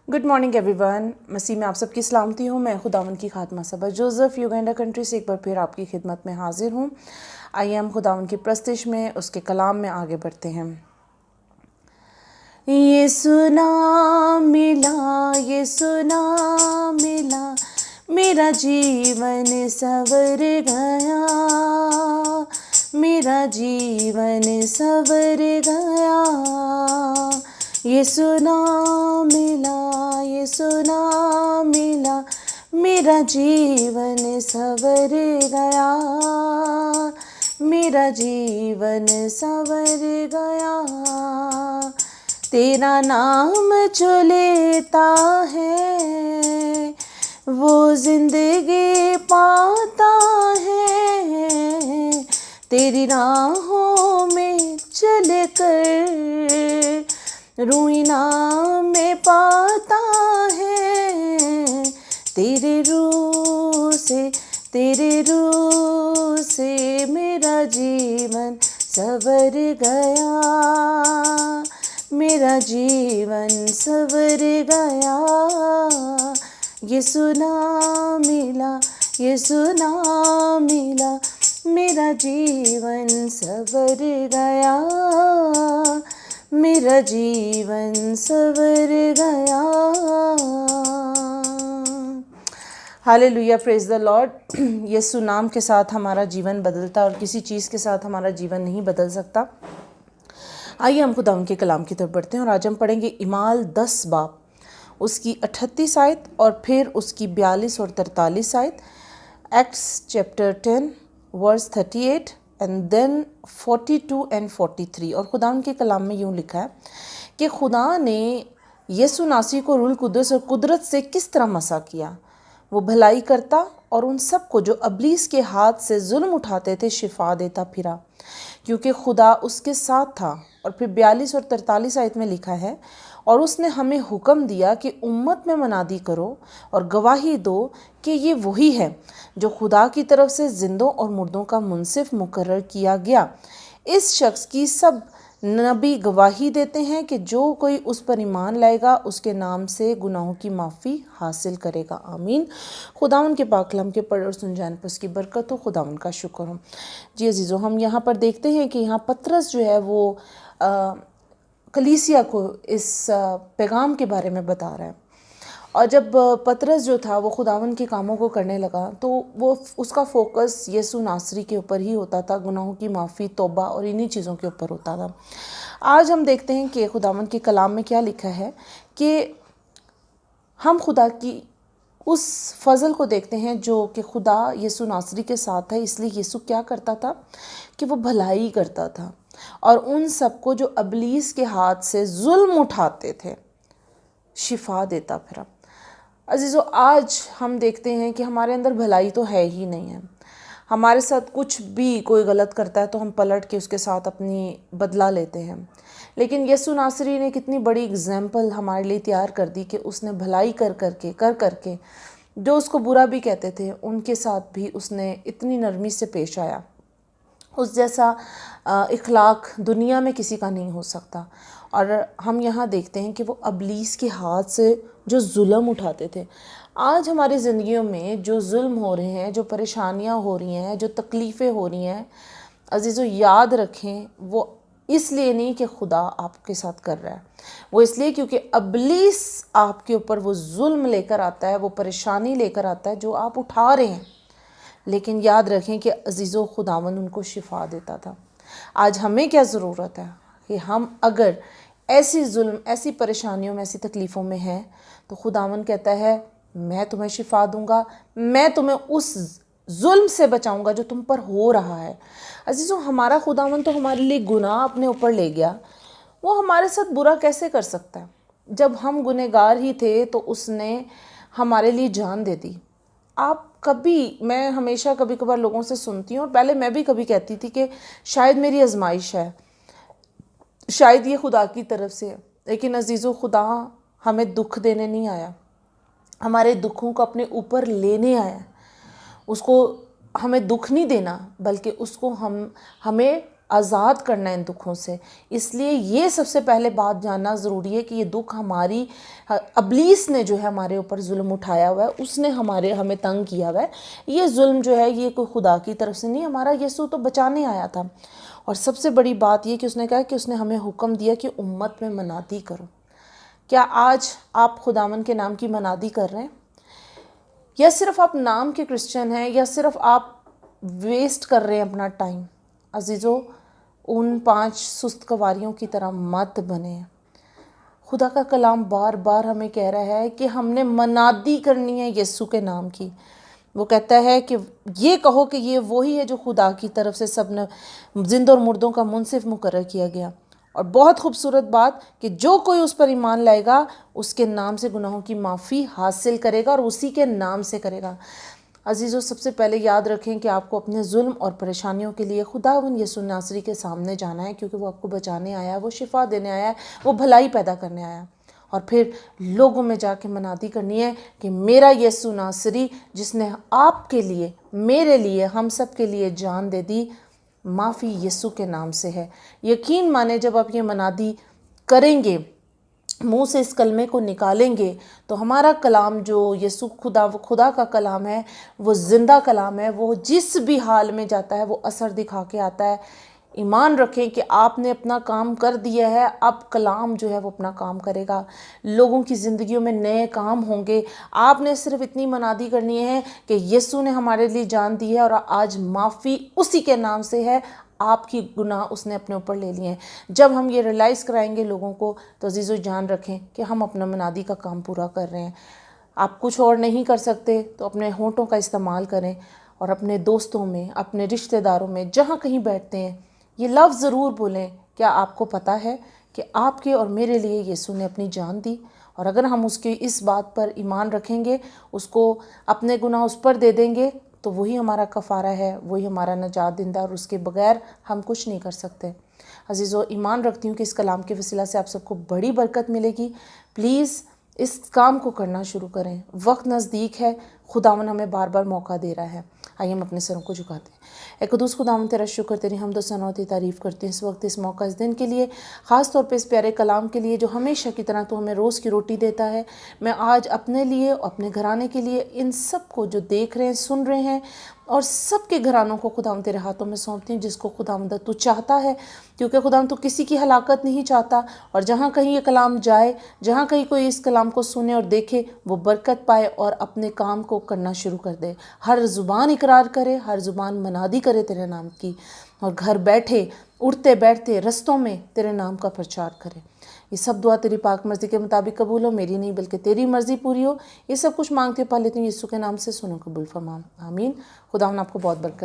Good morning everyone. मसीह में आप सबकी सलामती हूँ। मैं खुदावन की खात्मा सबा जोसेफ युगांडा कंट्री से एक बार फिर आपकी खिदमत में हाजिर हूँ। आइए हम खुदावन की प्रस्तिश में उसके कलाम में आगे बढ़ते हैं। ये सुना मिला मेरा जीवन सवर गया, मेरा जीवन सवर गया। ये सुना मिला मेरा जीवन सवर गया, मेरा जीवन सवर गया। तेरा नाम जो लेता है वो जिंदगी पाता है। तेरी राहों में चल कर रूइना में पाता है। तेरे रूह से मेरा जीवन सवर गया, मेरा जीवन सवर गया। ये सुना मिला मेरा जीवन सवर गया, मेरा जीवन सवर गया। Hallelujah, praise the Lord. Yeshu नाम के साथ हमारा जीवन बदलता और किसी चीज़ के साथ हमारा जीवन नहीं बदल सकता। आइए हम खुदा उनके कलाम की तरफ बढ़ते हैं और आज हम पढ़ेंगे इमाल 10 बाब, उसकी 38 आयत और फिर उसकी 42 और 43 आयत। Acts chapter 10 verse 38 and then 42 and 43। और खुदा उनके कलाम में यूँ लिखा है कि खुदा ने यीशु नासी को रूल कुद्दस और कुदरत से किस तरह मसा किया। वो भलाई करता और उन सब को जो अबलीस के हाथ से जुल्म उठाते थे शिफा देता फिरा, क्योंकि खुदा उसके साथ था। और फिर 42 और 43 आयत में लिखा है, और उसने हमें हुक्म दिया कि उम्मत में मनादी करो और गवाही दो कि ये वही है जो खुदा की तरफ से जिंदों और मुर्दों का मुंसिफ मुकर्रर किया गया। इस शख्स की सब नबी गवाही देते हैं कि जो कोई उस पर ईमान लाएगा उसके नाम से गुनाहों की माफ़ी हासिल करेगा। आमीन। खुदावन के पाक कलाम के पढ़ और सुन जाने पर उसकी बरकत हो। खुदावन का शुक्र हो। जी अजीज़ों, हम यहाँ पर देखते हैं कि यहाँ पतरस जो है वो कलीसिया को इस पैगाम के बारे में बता रहा है। और जब पतरस जो था वो खुदावन के कामों को करने लगा तो वो उसका फोकस यीशु नासरी के ऊपर ही होता था, गुनाहों की माफ़ी, तौबा और इन्हीं चीज़ों के ऊपर होता था। आज हम देखते हैं कि खुदावन के कलाम में क्या लिखा है कि हम खुदा की उस फजल को देखते हैं जो कि खुदा यीशु नासरी के साथ है। इसलिए यीशु क्या करता था कि वो भलाई करता था और उन सबको जो अबलीस के हाथ से जुल्म उठाते थे शिफा देता फिरा। अजीज़ों, आज हम देखते हैं कि हमारे अंदर भलाई तो है ही नहीं है। हमारे साथ कुछ भी कोई गलत करता है तो हम पलट के उसके साथ अपनी बदला लेते हैं। लेकिन यीशु नासरी ने कितनी बड़ी एग्जाम्पल हमारे लिए तैयार कर दी कि उसने भलाई कर करके जो उसको बुरा भी कहते थे उनके साथ भी उसने इतनी नरमी से पेश आया। उस जैसा इखलाक दुनिया में किसी का नहीं हो सकता। और हम यहाँ देखते हैं कि वो अबलीस के हाथ से जो जुल्म उठाते थे। आज हमारी ज़िंदगियों में जो जुल्म हो रहे हैं, जो परेशानियाँ हो रही हैं, जो तकलीफ़ें हो रही हैं, अजीज़ों याद रखें वो इसलिए नहीं कि खुदा आपके साथ कर रहा है, वो इसलिए क्योंकि अबलीस आपके ऊपर वो जुल्म लेकर आता है, वो परेशानी लेकर आता है जो आप उठा रहे हैं। लेकिन याद रखें कि अजीज़ों खुदावन उनको शिफा देता था। आज हमें क्या ज़रूरत है कि हम अगर ऐसी जुल्म, ऐसी परेशानियों में, ऐसी तकलीफ़ों में हैं तो खुदावन कहता है मैं तुम्हें शिफा दूंगा, मैं तुम्हें उस जुल्म से बचाऊंगा जो तुम पर हो रहा है। अजीज़ों, हमारा खुदावन तो हमारे लिए गुनाह अपने ऊपर ले गया, वो हमारे साथ बुरा कैसे कर सकता है? जब हम गुनहगार ही थे तो उसने हमारे लिए जान दे दी। मैं हमेशा कभी कभार लोगों से सुनती हूँ और पहले मैं भी कभी कहती थी कि शायद मेरी आजमाइश है, शायद ये खुदा की तरफ से है। लेकिन अजीज़ों, खुदा हमें दुख देने नहीं आया, हमारे दुखों को अपने ऊपर लेने आया। उसको हमें दुख नहीं देना बल्कि उसको हमें آزاد کرنا ہے ان دکھوں سے۔ اس لیے یہ سب سے پہلے بات جاننا ضروری ہے کہ یہ دکھ ہماری ابلیس نے جو ہے ہمارے اوپر ظلم اٹھایا ہوا ہے، اس نے ہمیں تنگ کیا ہوا ہے۔ یہ ظلم جو ہے یہ کوئی خدا کی طرف سے نہیں، ہمارا یسوع تو بچانے آیا تھا۔ اور سب سے بڑی بات یہ کہ اس نے کہا کہ اس نے ہمیں حکم دیا کہ امت میں منادی کرو۔ کیا آج آپ خداوند کے نام کی منادی کر رہے ہیں؟ یا صرف آپ نام کے کرسچن ہیں، یا صرف آپ ویسٹ کر رہے ہیں اپنا ٹائم؟ عزیزو، ان 5 سست کواریوں کی طرح مت بنے۔ خدا کا کلام بار بار ہمیں کہہ رہا ہے کہ ہم نے منادی کرنی ہے یسوع کے نام کی۔ وہ کہتا ہے کہ یہ کہو کہ یہ وہی ہے جو خدا کی طرف سے سب نے زندہ اور مردوں کا منصف مقرر کیا گیا۔ اور بہت خوبصورت بات کہ جو کوئی اس پر ایمان لائے گا اس کے نام سے گناہوں کی معافی حاصل کرے گا اور اسی کے نام سے کرے گا۔ عزیزو، سب سے پہلے یاد رکھیں کہ آپ کو اپنے ظلم اور پریشانیوں کے لیے خداوند یسوع ناصری کے سامنے جانا ہے، کیونکہ وہ آپ کو بچانے آیا ہے، وہ شفا دینے آیا ہے، وہ بھلائی پیدا کرنے آیا ہے۔ اور پھر لوگوں میں جا کے منادی کرنی ہے کہ میرا یسوع ناصری جس نے آپ کے لیے، میرے لیے، ہم سب کے لیے جان دے دی، معافی یسوع کے نام سے ہے۔ یقین مانے جب آپ یہ منادی کریں گے، منہ سے اس کلمے کو نکالیں گے، تو ہمارا کلام جو یسوع خدا کا کلام ہے، وہ زندہ کلام ہے، وہ جس بھی حال میں جاتا ہے وہ اثر دکھا کے آتا ہے۔ ایمان رکھیں کہ آپ نے اپنا کام کر دیا ہے، اب کلام جو ہے وہ اپنا کام کرے گا، لوگوں کی زندگیوں میں نئے کام ہوں گے۔ آپ نے صرف اتنی منادی کرنی ہے کہ یسوع نے ہمارے لیے جان دی ہے اور آج معافی اسی کے نام سے ہے، آپ کی گناہ اس نے اپنے اوپر لے لیے ہیں۔ جب ہم یہ ریلائز کرائیں گے لوگوں کو، تو عزیزو جان رکھیں کہ ہم اپنا منادی کا کام پورا کر رہے ہیں۔ آپ کچھ اور نہیں کر سکتے تو اپنے ہونٹوں کا استعمال کریں اور اپنے دوستوں میں، اپنے رشتہ داروں میں، جہاں کہیں بیٹھتے ہیں، یہ لفظ ضرور بولیں، کیا آپ کو پتہ ہے کہ آپ کے اور میرے لیے یسوع نے اپنی جان دی؟ اور اگر ہم اس کی اس بات پر ایمان رکھیں گے، اس کو اپنے گناہ اس پر دے دیں گے، تو وہی ہمارا کفارہ ہے، وہی ہمارا نجات دہندہ، اور اس کے بغیر ہم کچھ نہیں کر سکتے۔ عزیزو، ایمان رکھتی ہوں کہ اس کلام کے وسیلہ سے آپ سب کو بڑی برکت ملے گی۔ پلیز اس کام کو کرنا شروع کریں، وقت نزدیک ہے، خداوند ہمیں بار بار موقع دے رہا ہے۔ آئیے ہم اپنے سروں کو جھکاتے ہیں۔ اے قدوس خداوند، تیرا شکر، تیری حمد و ثنا و تعریف کرتے ہیں اس وقت، اس موقع، اس دن کے لیے، خاص طور پہ اس پیارے کلام کے لیے جو ہمیشہ کی طرح تو ہمیں روز کی روٹی دیتا ہے۔ میں آج اپنے لیے، اپنے گھرانے کے لیے، ان سب کو جو دیکھ رہے ہیں، سن رہے ہیں، اور سب کے گھرانوں کو خداوند تیرے ہاتھوں میں سونپتی ہوں، جس کو خداوند تو چاہتا ہے، کیونکہ خداوند تو کسی کی ہلاکت نہیں چاہتا۔ اور جہاں کہیں یہ کلام جائے، جہاں کہیں کوئی اس کلام کو سنے اور دیکھے، وہ برکت پائے اور اپنے کام کو کرنا شروع کر دے۔ ہر زبان اقرار کرے، ہر زبان منادی کرے تیرے نام کی، اور گھر بیٹھے، اٹھتے بیٹھتے، رستوں میں تیرے نام کا پرچار کرے۔ یہ سب دعا تیری پاک مرضی کے مطابق قبول ہو، میری نہیں بلکہ تیری مرضی پوری ہو۔ یہ سب کچھ مانگتے پا لیتی ہوں یسوع کے نام سے، سنو قبول فرما، آمین۔ خداوند آپ کو بہت برکت